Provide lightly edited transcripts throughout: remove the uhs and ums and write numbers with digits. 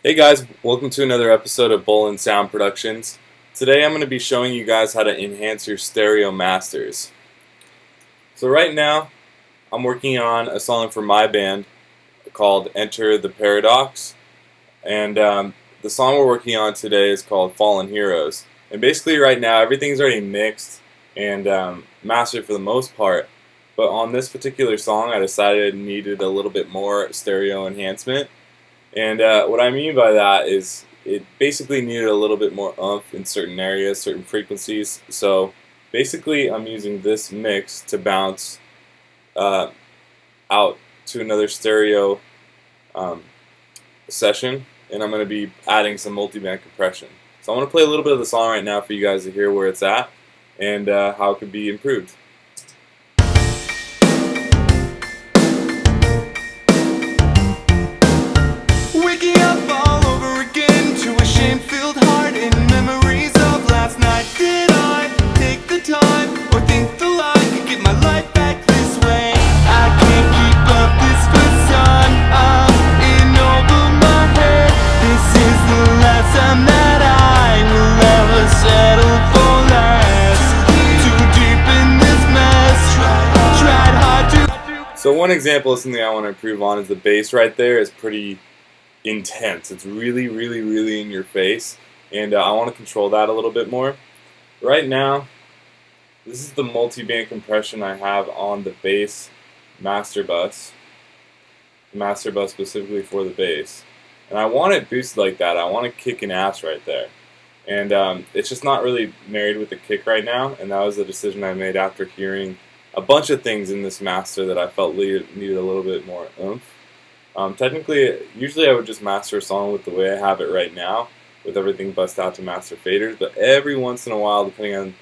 Hey guys, welcome to another episode of Bolen Sound Productions. Today I'm going to be showing you guys how to enhance your stereo masters. So right now I'm working on a song for my band called Enter the Paradox, and the song we're working on today is called Fallen Heroes. And basically right now everything's already mixed and mastered for the most part, but on this particular song I decided it needed a little bit more stereo enhancement. And what I mean by that is it basically needed a little bit more oomph in certain areas, certain frequencies. So basically I'm using this mix to bounce out to another stereo session, and I'm going to be adding some multi-band compression. So I'm going to play a little bit of the song right now for you guys to hear where it's at and how it could be improved. So one example of something I want to improve on is the bass right there is pretty intense. It's really in your face, and I want to control that a little bit more. Right now, this is the multi-band compression I have on the bass master bus specifically for the bass. And I want it boosted like that. I want it kicking ass right there. And it's just not really married with the kick right now, and that was the decision I made after hearing a bunch of things in this master that I felt needed a little bit more oomph. Technically, usually I would just master a song with the way I have it right now, with everything bust out to master faders, but every once in a while, depending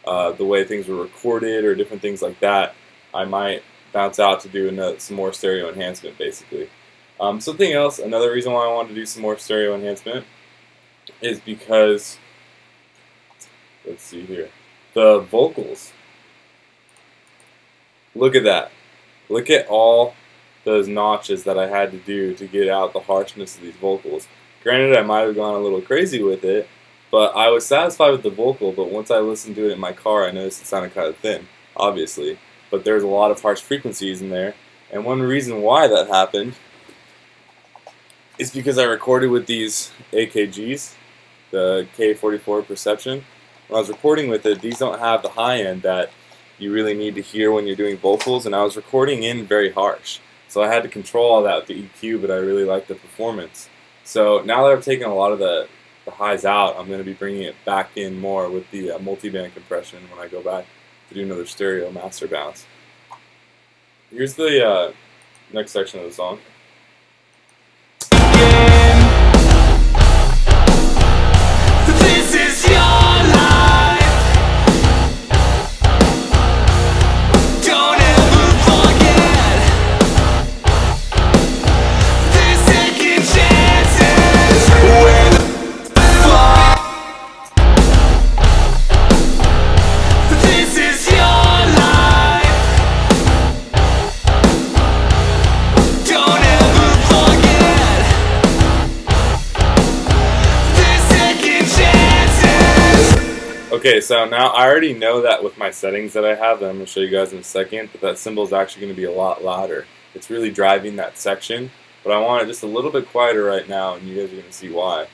on the way things were recorded or different things like that, I might bounce out to do some more stereo enhancement, basically. Something else, another reason why I wanted to do some more stereo enhancement is because, let's see here, the vocals. Look at that. Look at all those notches that I had to do to get out the harshness of these vocals. Granted, I might have gone a little crazy with it, but I was satisfied with the vocal, but once I listened to it in my car, I noticed it sounded kind of thin, obviously. But there's a lot of harsh frequencies in there, and one reason why that happened is because I recorded with these AKGs, the K44 Perception. When I was recording with it, these don't have the high end that you really need to hear when you're doing vocals, and I was recording in very harsh. So I had to control all that with the EQ, but I really liked the performance. So now that I've taken a lot of the highs out, I'm going to be bringing it back in more with the multi-band compression when I go back to do another stereo master bounce. Here's the next section of the song. This is your life. Don't ever forget. There's second chances when the fall. This is your life. Don't ever forget. There's second chances. Okay, so now I already know that with my settings that I have that I'm going to show you guys in a second, but that cymbal is actually going to be a lot louder. It's really driving that section, but I want it just a little bit quieter right now, and you guys are going to see why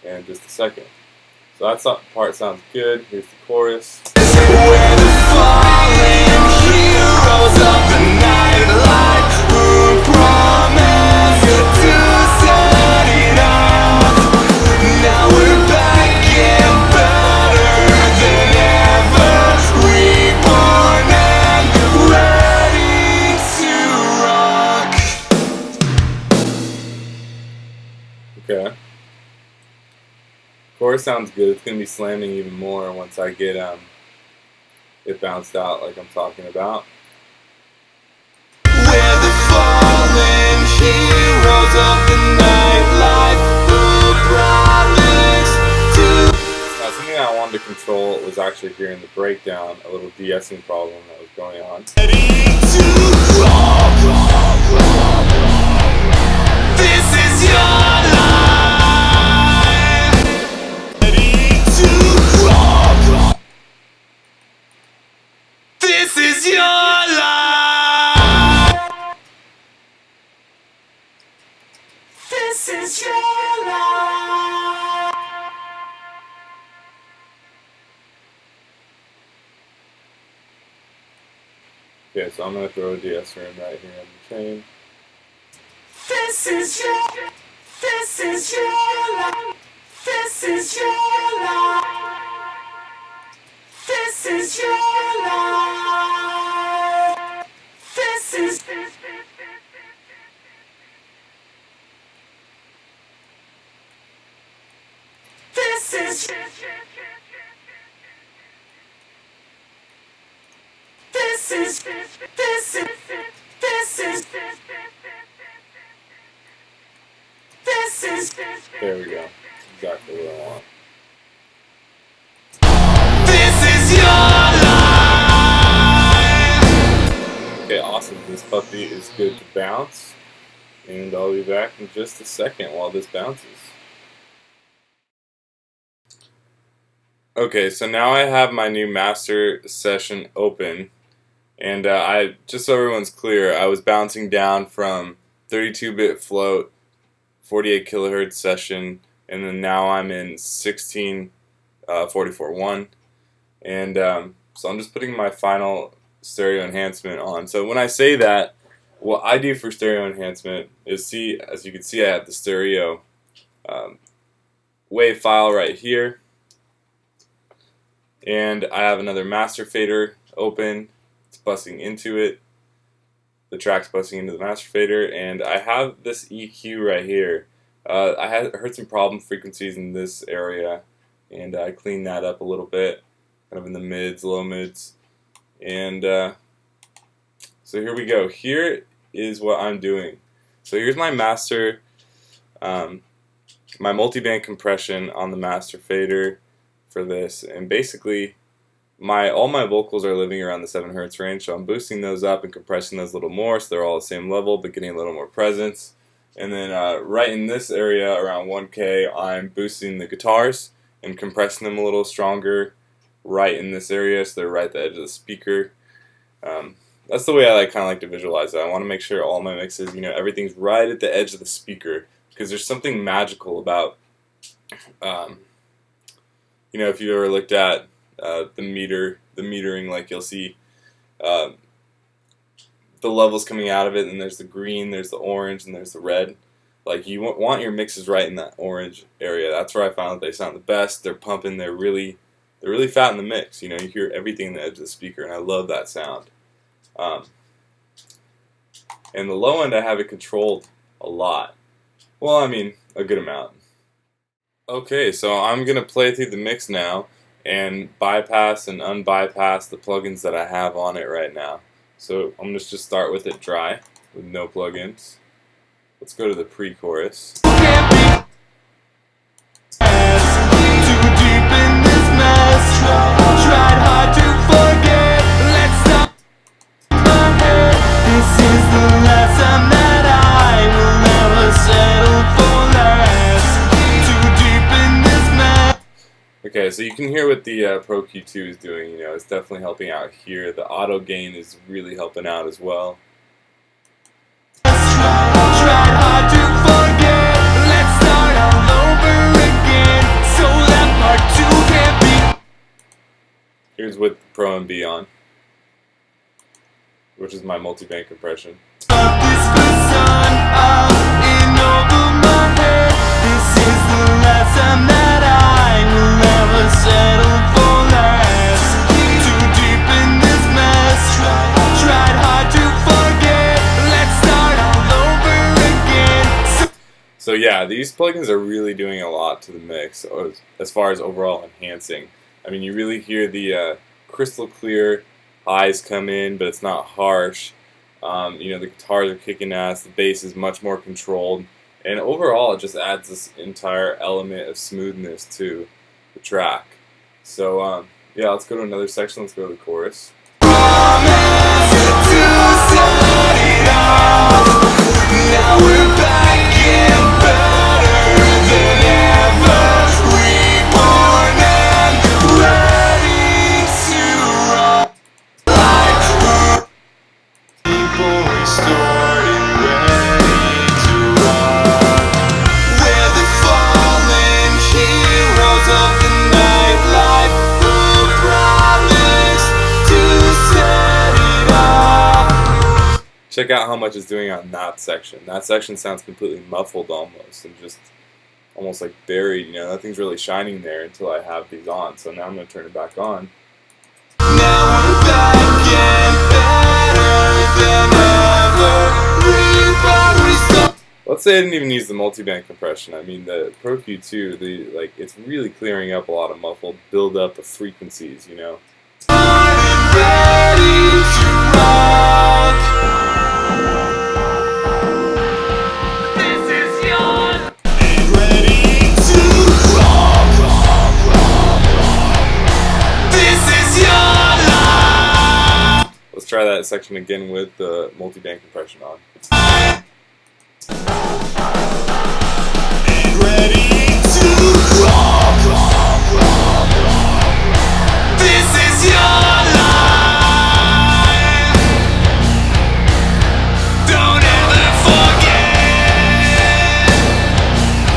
in just a second. So that part sounds good. Here's the chorus. We're the fallen heroes of the nightlife who promise to set it off. Now we're back and better than ever, reborn and ready to rock. Okay. Chorus sounds good. It's going to be slamming even more once I get it bounced out like I'm talking about. We're the fallen heroes of the nightlife who promise to. Now, something I wanted to control was actually hearing the breakdown, a little de-essing problem that was going on. Ready to rock. This is your life. is your life. Okay, so I'm going to throw a de-esser in right here on the chain. This is your life. This is your life. This is your life. This is your life. This is this is this is this is this is this is There we go. Exactly what I want. this is your life. Okay, awesome. This puppy is good to bounce. And I'll be back in just a second while this bounces. Okay, so now I have my new master session open. And I just so everyone's clear, I was bouncing down from 32-bit float, 48 kilohertz session, and then now I'm in 1644.1. And so I'm just putting my final stereo enhancement on. So when I say that, what I do for stereo enhancement is see, as you can see, I have the stereo wave file right here, and I have another master fader open. It's busing into it. The track's busing into the master fader, and I have this EQ right here. I heard some problem frequencies in this area, and I cleaned that up a little bit, kind of in the mids, low mids, and so here we go. Here is what I'm doing. So here's my master, my multiband compression on the master fader for this, and basically all my vocals are living around the 7 hertz range, so I'm boosting those up and compressing those a little more so they're all the same level but getting a little more presence. And then right in this area around 1K, I'm boosting the guitars and compressing them a little stronger right in this area so they're right at the edge of the speaker. That's the way I kind of like to visualize it. I want to make sure all my mixes, everything's right at the edge of the speaker, because there's something magical about, if you ever looked at the metering, like you'll see the levels coming out of it, and there's the green, there's the orange, and there's the red. Like, you want your mixes right in that orange area. That's where I found that they sound the best. They're pumping. They're really fat in the mix. You hear everything in the edge of the speaker, and I love that sound. And the low end, I have it controlled a lot. Well, I mean, a good amount. Okay, so I'm gonna play through the mix now and bypass and unbypass the plugins that I have on it right now. So I'm gonna just start with it dry, with no plugins. Let's go to the pre-chorus. Okay, so you can hear what the Pro Q2 is doing. It's definitely helping out here. The auto gain is really helping out as well. Here's with Pro and B on, which is my multi-band compression. So yeah, these plugins are really doing a lot to the mix as far as overall enhancing. I mean, you really hear the crystal clear highs come in, but it's not harsh. The guitars are kicking ass, the bass is much more controlled, and overall it just adds this entire element of smoothness to the track. So yeah, let's go to another section. Let's go to the chorus. check out how much it's doing on that section. That section sounds completely muffled almost, and just almost like buried. You know, nothing's really shining there until I have these on. So now I'm going to turn it back on. Let's say I didn't even use the multiband compression. I mean, the Pro Q2, it's really clearing up a lot of muffled buildup of frequencies, you know. Let's try that section again with the multiband compression on.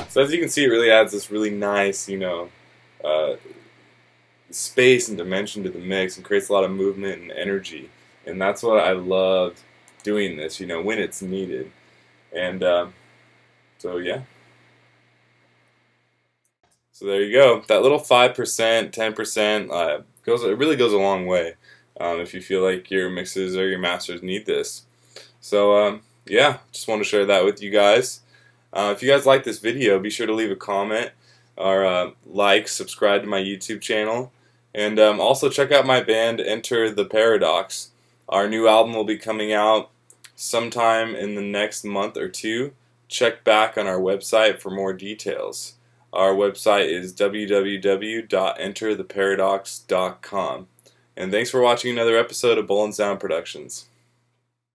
So as you can see, it really adds this really nice, you know, space and dimension to the mix, and creates a lot of movement and energy. And that's what I loved doing this, you know, when it's needed. And so yeah. So there you go. That little 5%, 10% it really goes a long way if you feel like your mixes or your masters need this. So yeah, just want to share that with you guys. If you guys like this video, be sure to leave a comment or subscribe to my YouTube channel, and also check out my band Enter the Paradox. Our new album will be coming out sometime in the next month or two. Check back on our website for more details. Our website is www.entertheparadox.com. And thanks for watching another episode of Bolen Sound Productions.